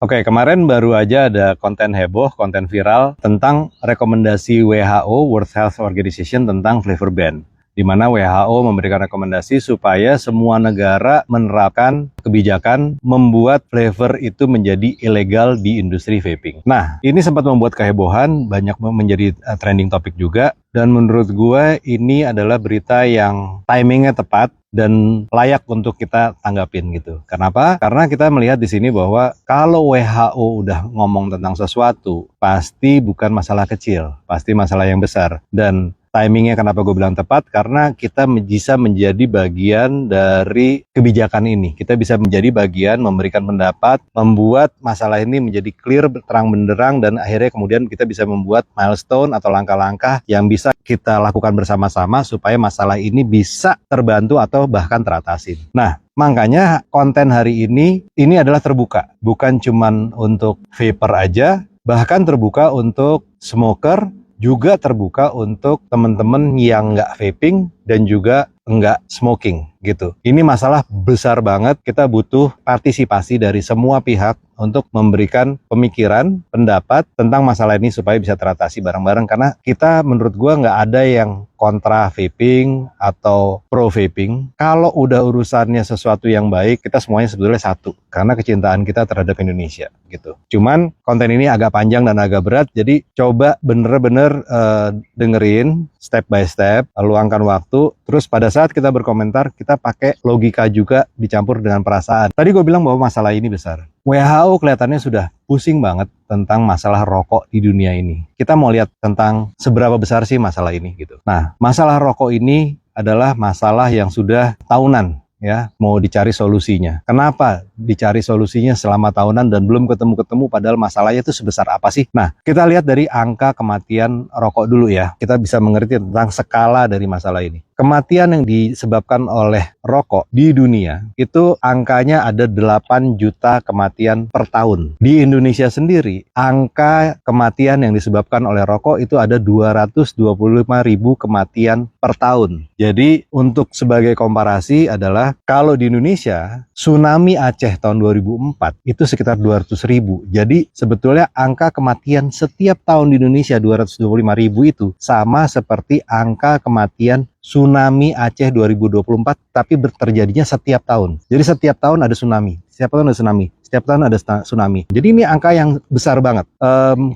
Oke, kemarin baru aja ada konten heboh, konten viral tentang rekomendasi WHO, World Health Organization tentang flavor ban. Di mana WHO memberikan rekomendasi supaya semua negara menerapkan kebijakan membuat flavor itu menjadi ilegal di industri vaping. Nah, ini sempat membuat kehebohan, banyak menjadi trending topik juga. Dan menurut gue ini adalah berita yang timingnya tepat dan layak untuk kita tanggapin gitu. Kenapa? Karena kita melihat di sini bahwa kalau WHO udah ngomong tentang sesuatu, pasti bukan masalah kecil, pasti masalah yang besar. Dan timingnya kenapa gue bilang tepat? Karena kita bisa menjadi bagian dari kebijakan ini. Kita bisa menjadi bagian memberikan pendapat, membuat masalah ini menjadi clear, terang benderang, dan akhirnya kemudian kita bisa membuat milestone atau langkah-langkah yang bisa kita lakukan bersama-sama supaya masalah ini bisa terbantu atau bahkan teratasi. Nah, makanya konten hari ini adalah terbuka. Bukan cuman untuk vapor aja, bahkan terbuka untuk smoker, juga terbuka untuk teman-teman yang nggak vaping dan juga nggak smoking gitu. Ini masalah besar banget, kita butuh partisipasi dari semua pihak untuk memberikan pemikiran, pendapat tentang masalah ini supaya bisa teratasi bareng-bareng. Karena kita menurut gua nggak ada yang kontra vaping atau pro vaping. Kalau udah urusannya sesuatu yang baik, kita semuanya sebetulnya satu. Karena kecintaan kita terhadap Indonesia gitu. Cuman konten ini agak panjang dan agak berat, jadi coba bener-bener dengerin step by step, luangkan waktu. Terus pada saat kita berkomentar, kita pakai logika juga dicampur dengan perasaan. Tadi gue bilang bahwa masalah ini besar. WHO kelihatannya sudah pusing banget tentang masalah rokok di dunia ini. Kita mau lihat tentang seberapa besar sih masalah ini gitu. Nah, masalah rokok ini adalah masalah yang sudah tahunan ya, mau dicari solusinya. Kenapa dicari solusinya selama tahunan dan belum ketemu-ketemu padahal masalahnya itu sebesar apa sih? Nah, kita lihat dari angka kematian rokok dulu ya. Kita bisa mengerti tentang skala dari masalah ini. Kematian yang disebabkan oleh rokok di dunia itu angkanya ada 8 juta kematian per tahun. Di Indonesia sendiri, angka kematian yang disebabkan oleh rokok itu ada 225.000 kematian per tahun. Jadi untuk sebagai komparasi adalah kalau di Indonesia, tsunami Aceh tahun 2004 itu sekitar 200.000. Jadi sebetulnya angka kematian setiap tahun di Indonesia 225.000 itu sama seperti angka kematian tsunami Aceh 2024, tapi terjadinya setiap tahun. Jadi setiap tahun ada tsunami, setiap tahun ada tsunami, setiap tahun ada tsunami. Jadi ini angka yang besar banget.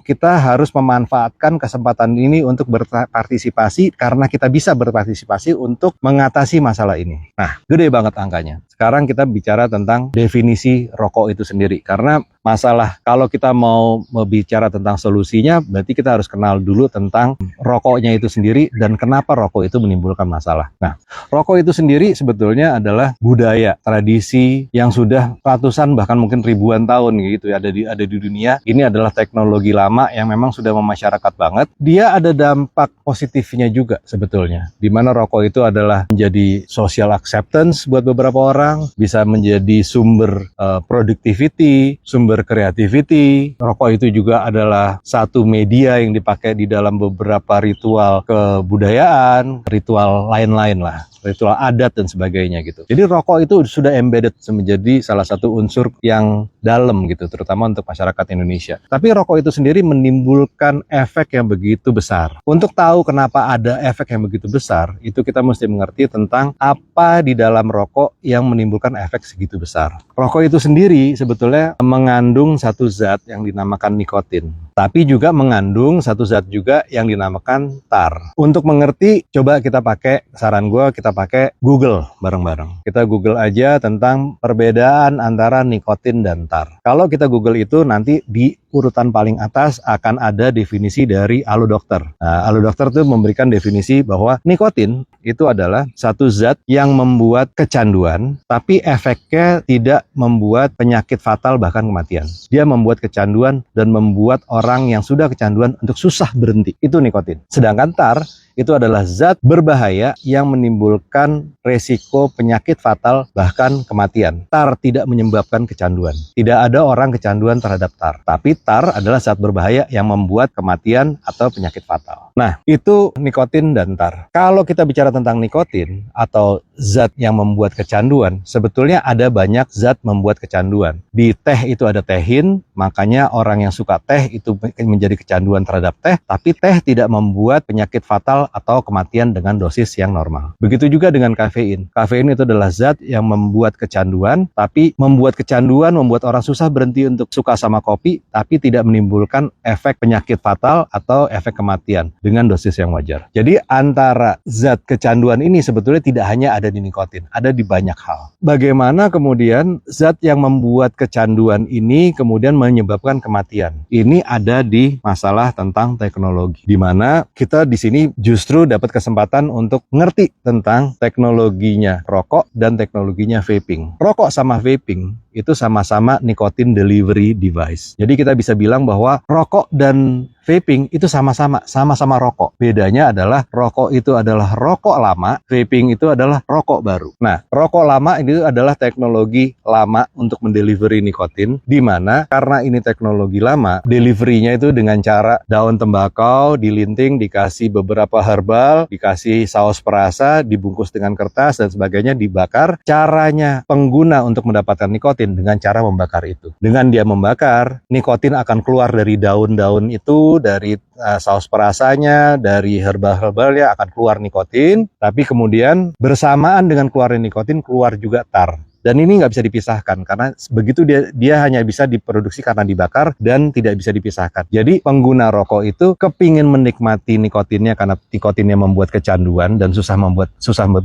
Kita harus memanfaatkan kesempatan ini untuk berpartisipasi, karena kita bisa berpartisipasi untuk mengatasi masalah ini. Nah, gede banget angkanya. Sekarang kita bicara tentang definisi rokok itu sendiri. Karena masalah, kalau kita mau bicara tentang solusinya, berarti kita harus kenal dulu tentang rokoknya itu sendiri dan kenapa rokok itu menimbulkan masalah. Nah, rokok itu sendiri sebetulnya adalah budaya, tradisi yang sudah ratusan bahkan mungkin ribuan tahun gitu ya, ada di dunia. Ini adalah teknologi lama yang memang sudah memasyarakat banget. Dia ada dampak positifnya juga sebetulnya, di mana rokok itu adalah menjadi social acceptance buat beberapa orang, bisa menjadi sumber productivity, sumber creativity. Rokok itu juga adalah satu media yang dipakai di dalam beberapa ritual kebudayaan, ritual lain-lain lah, ritual adat dan sebagainya gitu. Jadi rokok itu sudah embedded menjadi salah satu unsur yang dalam gitu, terutama untuk masyarakat Indonesia. Tapi rokok itu sendiri menimbulkan efek yang begitu besar. Untuk tahu kenapa ada efek yang begitu besar, itu kita mesti mengerti tentang apa di dalam rokok yang menimbulkan efek segitu besar. Rokok itu sendiri sebetulnya mengandung satu zat yang dinamakan nikotin, tapi juga mengandung satu zat juga yang dinamakan tar. Untuk mengerti, coba kita pakai, saran gue, kita pakai Google bareng-bareng. Kita Google aja tentang perbedaan antara nikotin dan tar. Kalau kita Google itu, nanti di urutan paling atas akan ada definisi dari Aludokter. Nah, Aludokter itu memberikan definisi bahwa nikotin itu adalah satu zat yang membuat kecanduan, tapi efeknya tidak membuat penyakit fatal bahkan kematian. Dia membuat kecanduan dan membuat orang yang sudah kecanduan untuk susah berhenti. Itu nikotin. Sedangkan tar itu adalah zat berbahaya yang menimbulkan resiko penyakit fatal bahkan kematian. Tar tidak menyebabkan kecanduan. Tidak ada orang kecanduan terhadap tar. Tapi tar adalah zat berbahaya yang membuat kematian atau penyakit fatal. Nah, itu nikotin dan tar. Kalau kita bicara tentang nikotin atau zat yang membuat kecanduan, sebetulnya ada banyak zat membuat kecanduan. Di teh itu ada tehin, makanya orang yang suka teh itu menjadi kecanduan terhadap teh, tapi teh tidak membuat penyakit fatal atau kematian dengan dosis yang normal. Begitu juga dengan kafein. Kafein itu adalah zat yang membuat kecanduan, tapi membuat kecanduan membuat orang susah berhenti untuk suka sama kopi, tapi tidak menimbulkan efek penyakit fatal atau efek kematian dengan dosis yang wajar. Jadi antara zat kecanduan ini sebetulnya tidak hanya ada di nikotin, ada di banyak hal. Bagaimana kemudian zat yang membuat kecanduan ini kemudian menyebabkan kematian? Ini ada di masalah tentang teknologi, di mana kita di sini justru dapat kesempatan untuk ngerti tentang teknologinya rokok dan teknologinya vaping. Rokok sama vaping itu sama-sama nicotine delivery device. Jadi kita bisa bilang bahwa rokok dan vaping itu sama-sama rokok. Bedanya adalah rokok itu adalah rokok lama, vaping itu adalah rokok baru. Nah, rokok lama ini adalah teknologi lama untuk mendelivery nikotin, di mana karena ini teknologi lama, deliverynya itu dengan cara daun tembakau, dilinting, dikasih beberapa herbal, dikasih saus perasa, dibungkus dengan kertas dan sebagainya, dibakar. Caranya pengguna untuk mendapatkan nikotin dengan cara membakar itu. Dengan dia membakar, nikotin akan keluar dari daun-daun itu, dari saus perasanya, dari herbal-herbalnya akan keluar nikotin, tapi kemudian bersamaan dengan keluarnya nikotin keluar juga tar. Dan ini nggak bisa dipisahkan karena begitu dia hanya bisa diproduksi karena dibakar dan tidak bisa dipisahkan. Jadi pengguna rokok itu kepingin menikmati nikotinnya karena nikotinnya membuat kecanduan dan susah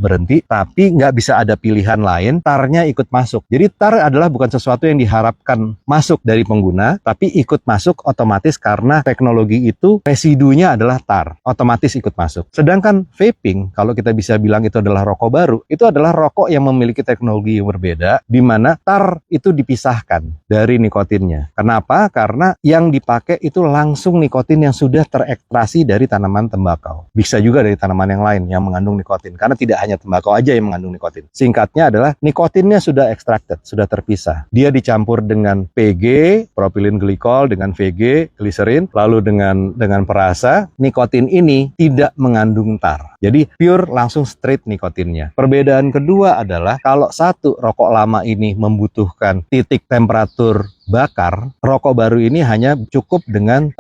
berhenti, tapi nggak bisa ada pilihan lain, tarnya ikut masuk. Jadi tar adalah bukan sesuatu yang diharapkan masuk dari pengguna, tapi ikut masuk otomatis karena teknologi itu residunya adalah tar, otomatis ikut masuk. Sedangkan vaping, kalau kita bisa bilang itu adalah rokok baru, itu adalah rokok yang memiliki teknologi yang berbeda, di mana tar itu dipisahkan dari nikotinnya. Kenapa? Karena yang dipakai itu langsung nikotin yang sudah terekstraksi dari tanaman tembakau. Bisa juga dari tanaman yang lain yang mengandung nikotin, karena tidak hanya tembakau aja yang mengandung nikotin. Singkatnya adalah nikotinnya sudah extracted, sudah terpisah. Dia dicampur dengan PG, propylene glycol, dengan VG, gliserin, lalu dengan perasa. Nikotin ini tidak mengandung tar. Jadi pure langsung straight nikotinnya. Perbedaan kedua adalah kalau satu rokok lama ini membutuhkan titik temperatur bakar, rokok baru ini hanya cukup dengan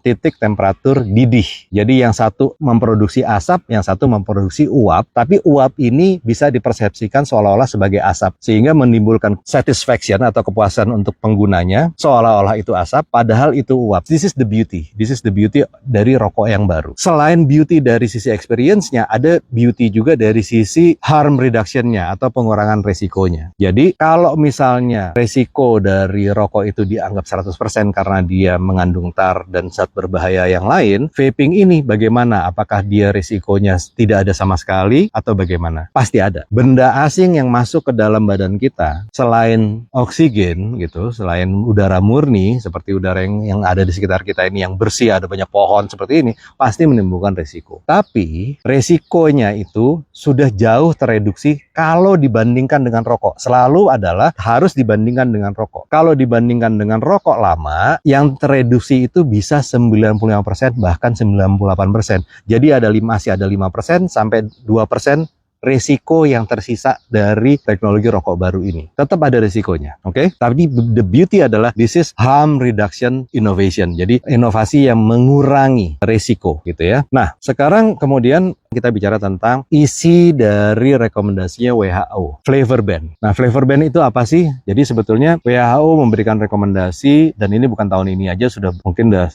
titik temperatur didih. Jadi yang satu memproduksi asap, yang satu memproduksi uap, tapi uap ini bisa dipersepsikan seolah-olah sebagai asap, sehingga menimbulkan satisfaction atau kepuasan untuk penggunanya, seolah-olah itu asap, padahal itu uap. This is the beauty. This is the beauty dari rokok yang baru. Selain beauty dari sisi experience-nya, ada beauty juga dari sisi harm reduction-nya atau pengurangan resikonya. Jadi kalau misalnya resiko dari rokok itu dianggap 100% karena dia mengandung tar dan zat berbahaya yang lain, vaping ini bagaimana? Apakah dia risikonya tidak ada sama sekali atau bagaimana? Pasti ada. Benda asing yang masuk ke dalam badan kita, selain oksigen gitu, selain udara murni seperti udara yang ada di sekitar kita ini yang bersih, ada banyak pohon seperti ini, pasti menimbulkan risiko. Tapi risikonya itu sudah jauh tereduksi kalau dibandingkan dengan rokok. Selalu adalah harus dibandingkan dengan rokok. Kalau dibandingkan dengan rokok lama, yang tereduksi itu bisa 95% bahkan 98%. Jadi masih ada 5% sampai 2% resiko yang tersisa dari teknologi rokok baru ini. Tetap ada resikonya, oke? Tapi the beauty adalah this is harm reduction innovation. Jadi inovasi yang mengurangi resiko gitu ya. Nah, sekarang kemudian kita bicara tentang isi dari rekomendasinya WHO, flavor ban. Nah, flavor ban itu apa sih? Jadi sebetulnya WHO memberikan rekomendasi, dan ini bukan tahun ini aja, sudah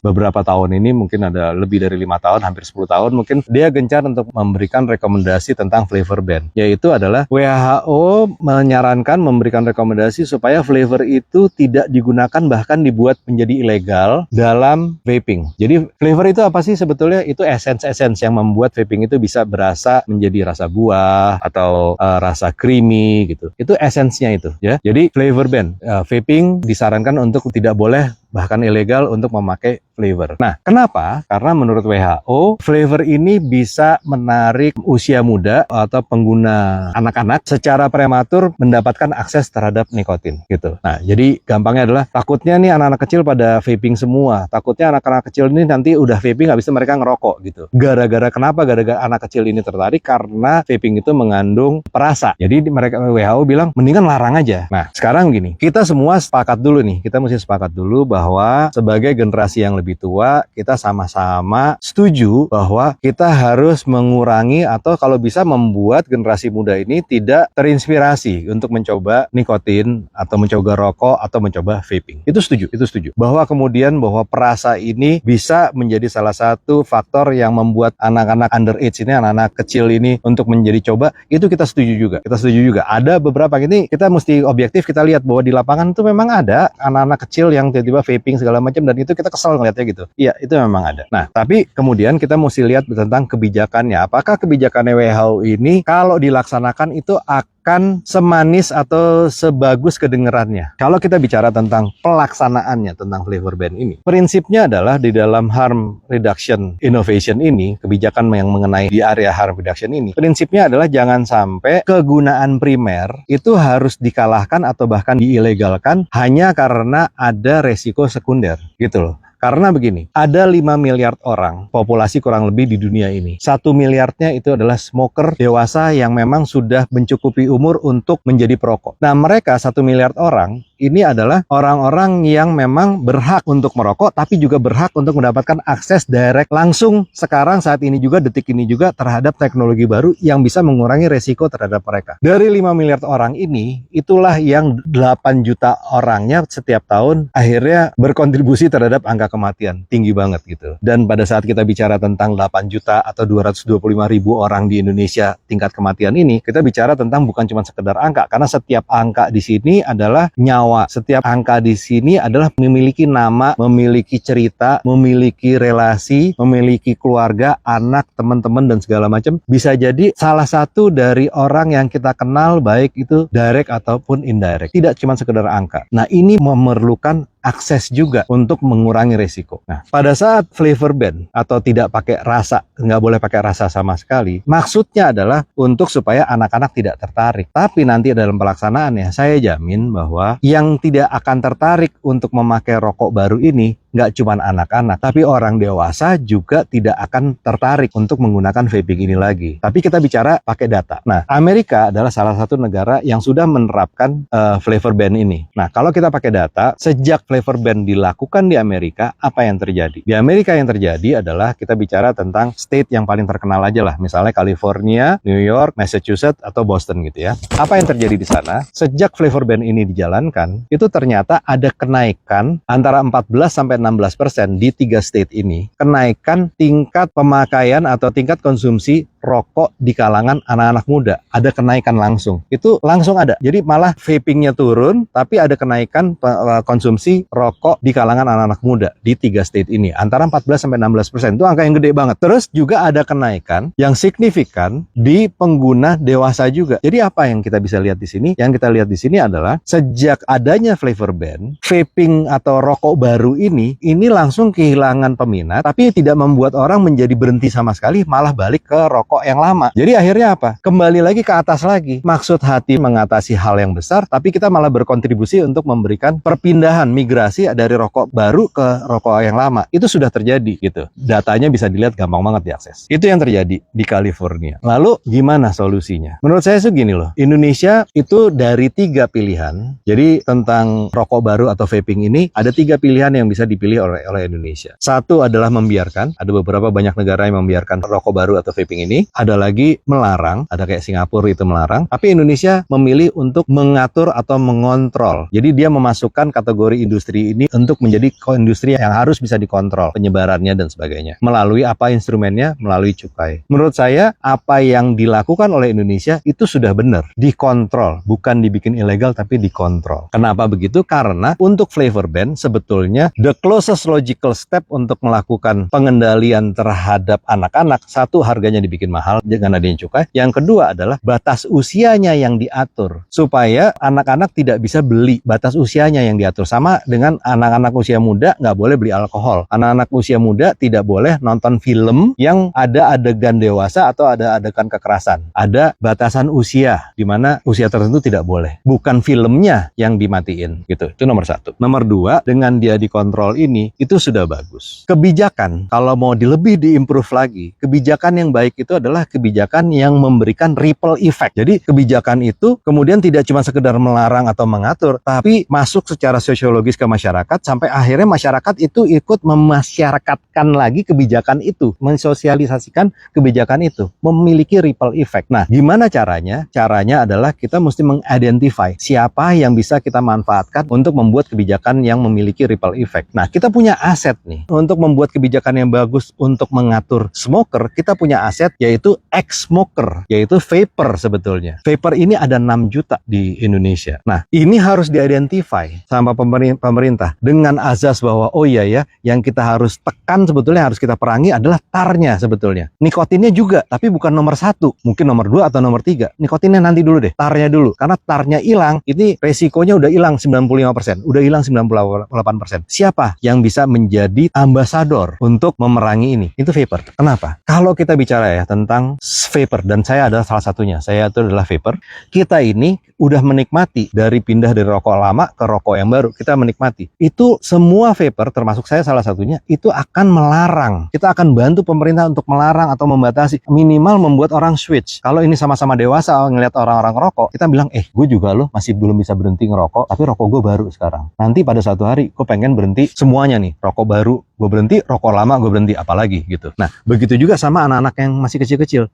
beberapa tahun ini, mungkin ada lebih dari 5 tahun, hampir 10 tahun mungkin, dia gencar untuk memberikan rekomendasi tentang flavor ban. Yaitu adalah WHO menyarankan, memberikan rekomendasi supaya flavor itu tidak digunakan, bahkan dibuat menjadi ilegal dalam vaping. Jadi flavor itu apa sih sebetulnya? Itu essence yang membuat vaping itu bisa berasa menjadi rasa buah atau rasa creamy gitu. Itu esensnya itu ya. Jadi flavor ban, vaping disarankan untuk tidak boleh bahkan ilegal untuk memakai flavor. Nah, kenapa? Karena menurut WHO, flavor ini bisa menarik usia muda atau pengguna anak-anak secara prematur mendapatkan akses terhadap nikotin gitu. Nah, jadi gampangnya adalah takutnya nih anak-anak kecil pada vaping semua. Takutnya anak-anak kecil ini nanti udah vaping habis itu mereka ngerokok gitu. Gara-gara kenapa? Gara-gara anak kecil ini tertarik karena vaping itu mengandung perasa. Jadi mereka WHO bilang mendingan larang aja. Nah, sekarang gini, kita semua sepakat dulu nih. Kita mesti sepakat dulu bahwa sebagai generasi yang lebih tua, kita sama-sama setuju bahwa kita harus mengurangi atau kalau bisa membuat generasi muda ini tidak terinspirasi untuk mencoba nikotin atau mencoba rokok atau mencoba vaping. Itu setuju. Bahwa kemudian bahwa perasa ini bisa menjadi salah satu faktor yang membuat anak-anak underage ini, anak-anak kecil ini untuk menjadi coba, itu kita setuju juga. Ada beberapa ini kita mesti objektif, kita lihat bahwa di lapangan itu memang ada anak-anak kecil yang tiba-tiba vaping segala macam dan itu kita kesel ngeliatnya gitu. Iya, itu memang ada. Nah, tapi kemudian kita mesti lihat tentang kebijakannya. Apakah kebijakannya WHO ini kalau dilaksanakan itu akan semanis atau sebagus kedengarannya? Kalau kita bicara tentang pelaksanaannya tentang flavor ban ini, prinsipnya adalah di dalam harm reduction innovation ini, kebijakan yang mengenai di area harm reduction ini, prinsipnya adalah jangan sampai kegunaan primer itu harus dikalahkan atau bahkan diilegalkan hanya karena ada resiko sekunder gitu loh. Karena begini, ada 5 miliar orang, populasi kurang lebih di dunia ini. 1 miliarnya itu adalah smoker dewasa yang memang sudah mencukupi umur untuk menjadi perokok. Nah, mereka 1 miliar orang, ini adalah orang-orang yang memang berhak untuk merokok, tapi juga berhak untuk mendapatkan akses direct langsung sekarang, saat ini juga, detik ini juga, terhadap teknologi baru yang bisa mengurangi resiko terhadap mereka. Dari 5 miliar orang ini, itulah yang 8 juta orangnya setiap tahun akhirnya berkontribusi terhadap angka kematian. Tinggi banget gitu. Dan pada saat kita bicara tentang 8 juta atau 225 ribu orang di Indonesia tingkat kematian ini, kita bicara tentang bukan cuma sekedar angka, karena setiap angka di sini adalah nyawa. Setiap angka di sini adalah memiliki nama, memiliki cerita, memiliki relasi, memiliki keluarga, anak, teman-teman, dan segala macam. Bisa jadi salah satu dari orang yang kita kenal, baik itu direct ataupun indirect. Tidak cuma sekedar angka. Nah, ini memerlukan akses juga untuk mengurangi resiko. Nah, pada saat flavor ban atau tidak pakai rasa, nggak boleh pakai rasa sama sekali, maksudnya adalah untuk supaya anak-anak tidak tertarik. Tapi nanti dalam pelaksanaannya, saya jamin bahwa yang tidak akan tertarik untuk memakai rokok baru ini nggak cuma anak-anak, tapi orang dewasa juga tidak akan tertarik untuk menggunakan vaping ini lagi. Tapi kita bicara pakai data. Nah, Amerika adalah salah satu negara yang sudah menerapkan flavor ban ini. Nah, kalau kita pakai data, sejak flavor ban dilakukan di Amerika, apa yang terjadi? Di Amerika yang terjadi adalah kita bicara tentang state yang paling terkenal aja lah, misalnya California, New York, Massachusetts, atau Boston gitu ya. Apa yang terjadi di sana? Sejak flavor ban ini dijalankan, itu ternyata ada kenaikan antara 14 sampai 16% di 3 state ini, kenaikan tingkat pemakaian atau tingkat konsumsi rokok di kalangan anak-anak muda. Ada kenaikan langsung. Itu langsung ada. Jadi malah vapingnya turun, tapi ada kenaikan konsumsi rokok di kalangan anak-anak muda di 3 state ini. Antara 14 sampai 16%. Itu angka yang gede banget. Terus juga ada kenaikan yang signifikan di pengguna dewasa juga. Jadi apa yang kita bisa lihat di sini? Yang kita lihat di sini adalah sejak adanya flavor ban, vaping atau rokok baru ini langsung kehilangan peminat, tapi tidak membuat orang menjadi berhenti sama sekali, malah balik ke rokok yang lama. Jadi akhirnya apa? Kembali lagi ke atas lagi. Maksud hati mengatasi hal yang besar, tapi kita malah berkontribusi untuk memberikan perpindahan migrasi dari rokok baru ke rokok yang lama. Itu sudah terjadi gitu. Datanya bisa dilihat, gampang banget diakses. Itu yang terjadi di California. Lalu gimana solusinya? Menurut saya segini loh. Indonesia itu dari 3 pilihan. Jadi tentang rokok baru atau vaping ini ada 3 pilihan yang bisa dipilih oleh Indonesia. Satu adalah membiarkan. Ada beberapa banyak negara yang membiarkan rokok baru atau vaping ini. Ada lagi melarang. Ada kayak Singapura itu melarang. Tapi Indonesia memilih untuk mengatur atau mengontrol. Jadi dia memasukkan kategori industri ini untuk menjadi industri yang harus bisa dikontrol penyebarannya dan sebagainya. Melalui apa instrumennya? Melalui cukai. Menurut saya apa yang dilakukan oleh Indonesia itu sudah benar. Dikontrol. Bukan dibikin ilegal tapi dikontrol. Kenapa begitu? Karena untuk flavor ban sebetulnya the closest logical step untuk melakukan pengendalian terhadap anak-anak, satu, harganya dibikin makin mahal dengan adanya cukai. Yang kedua adalah batas usianya yang diatur, supaya anak-anak tidak bisa beli, batas usianya yang diatur. Sama dengan anak-anak usia muda nggak boleh beli alkohol. Anak-anak usia muda tidak boleh nonton film yang ada adegan dewasa atau ada adegan kekerasan. Ada batasan usia, di mana usia tertentu tidak boleh. Bukan filmnya yang dimatiin, gitu. Itu nomor satu. Nomor dua, dengan dia dikontrol ini, itu sudah bagus. Kebijakan, kalau mau lebih diimprove lagi, kebijakan yang baik itu adalah kebijakan yang memberikan ripple effect. Jadi kebijakan itu kemudian tidak cuma sekedar melarang atau mengatur, tapi masuk secara sosiologis ke masyarakat, sampai akhirnya masyarakat itu ikut memasyarakatkan lagi kebijakan itu, mensosialisasikan kebijakan itu, memiliki ripple effect. Nah, gimana caranya? Caranya adalah kita mesti mengidentify siapa yang bisa kita manfaatkan untuk membuat kebijakan yang memiliki ripple effect. Nah, kita punya aset nih untuk membuat kebijakan yang bagus untuk mengatur smoker. Kita punya aset yaitu ex-smoker, yaitu vapor sebetulnya. Vapor ini ada 6 juta di Indonesia. Nah, ini harus diidentify sama pemerintah dengan azas bahwa oh iya ya, yang kita harus tekan sebetulnya, harus kita perangi adalah tarnya sebetulnya. Nikotinnya juga, tapi bukan nomor 1, mungkin nomor 2 atau nomor 3. Nikotinnya nanti dulu deh, tarnya dulu. Karena tarnya hilang, ini resikonya udah hilang 95%, udah hilang 98%. Siapa yang bisa menjadi ambasador untuk memerangi ini? Itu vapor. Kenapa? Kalau kita bicara ya tentang vapor, dan saya adalah salah satunya, saya itu adalah vapor, kita ini udah menikmati dari pindah dari rokok lama ke rokok yang baru, kita menikmati. Itu semua vapor, termasuk saya salah satunya, itu akan melarang. Kita akan bantu pemerintah untuk melarang atau membatasi, minimal membuat orang switch. Kalau ini sama-sama dewasa, ngelihat orang-orang rokok, kita bilang, gue juga loh masih belum bisa berhenti ngerokok, tapi rokok gue baru sekarang. Nanti pada suatu hari, gue pengen berhenti semuanya nih, rokok baru gue berhenti, rokok lama gue berhenti, apalagi gitu. Nah, begitu juga sama anak-anak yang masih kecil-kecil.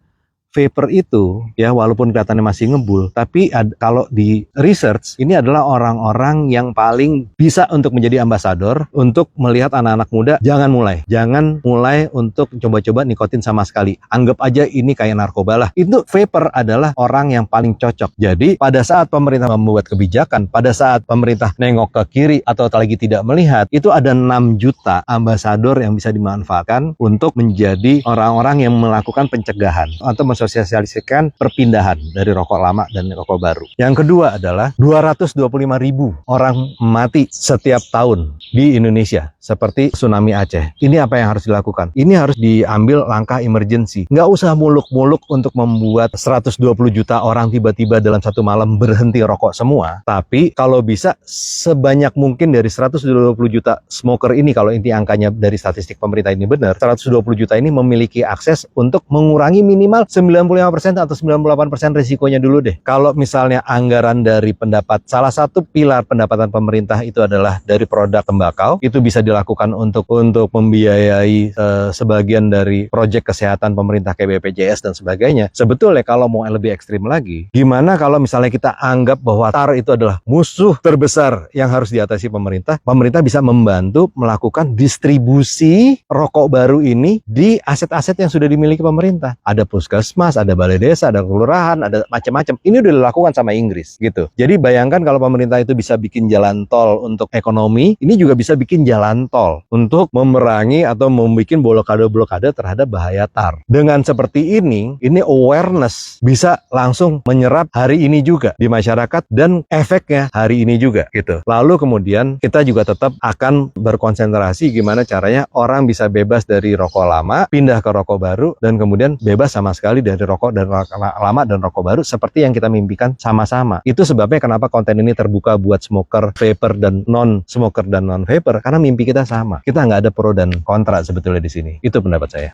Vapor itu ya walaupun kelihatannya masih ngebul, tapi kalau di research ini adalah orang-orang yang paling bisa untuk menjadi ambasador untuk melihat anak-anak muda jangan mulai untuk coba-coba nikotin sama sekali. Anggap aja ini kayak narkoba lah. Itu vapor adalah orang yang paling cocok. Jadi pada saat pemerintah membuat kebijakan, pada saat pemerintah nengok ke kiri atau lagi tidak melihat, itu ada 6 juta ambasador yang bisa dimanfaatkan untuk menjadi orang-orang yang melakukan pencegahan atau mensosialisasikan perpindahan dari rokok lama dan rokok baru. Yang kedua adalah 225.000 orang mati setiap tahun di Indonesia seperti tsunami Aceh. Ini apa yang harus dilakukan? Ini harus diambil langkah emergency. Nggak usah muluk-muluk untuk membuat 120 juta orang tiba-tiba dalam satu malam berhenti rokok semua. Tapi kalau bisa sebanyak mungkin dari 120 juta smoker ini, kalau inti angkanya dari statistik pemerintah ini benar, 120 juta ini memiliki akses untuk mengurangi minimal 95% atau 98% risikonya dulu deh. Kalau misalnya anggaran dari salah satu pilar pendapatan pemerintah itu adalah dari produk tembakau, itu bisa dilakukan untuk membiayai sebagian dari proyek kesehatan pemerintah kayak BPJS dan sebagainya. Sebetulnya kalau mau lebih ekstrim lagi, gimana kalau misalnya kita anggap bahwa tar itu adalah musuh terbesar yang harus diatasi pemerintah bisa membantu melakukan distribusi rokok baru ini di aset-aset yang sudah dimiliki pemerintah. Ada puskesmas, ada balai desa, ada kelurahan, ada macam-macam. Ini udah dilakukan sama Inggris gitu. Jadi bayangkan kalau pemerintah itu bisa bikin jalan tol untuk ekonomi, ini juga bisa bikin jalan tol untuk memerangi atau membuat blokade-blokade terhadap bahaya tar. Dengan seperti ini awareness bisa langsung menyerap hari ini juga di masyarakat dan efeknya hari ini juga gitu. Lalu kemudian kita juga tetap akan berkonsentrasi gimana caranya orang bisa bebas dari rokok lama, pindah ke rokok baru, dan kemudian bebas sama sekali dari rokok dan lama dan rokok baru seperti yang kita mimpikan sama-sama. Itu sebabnya kenapa konten ini terbuka buat smoker, vapor, dan non-smoker dan non-vapor, karena mimpi kita sama. Kita nggak ada pro dan kontra sebetulnya di sini. Itu pendapat saya.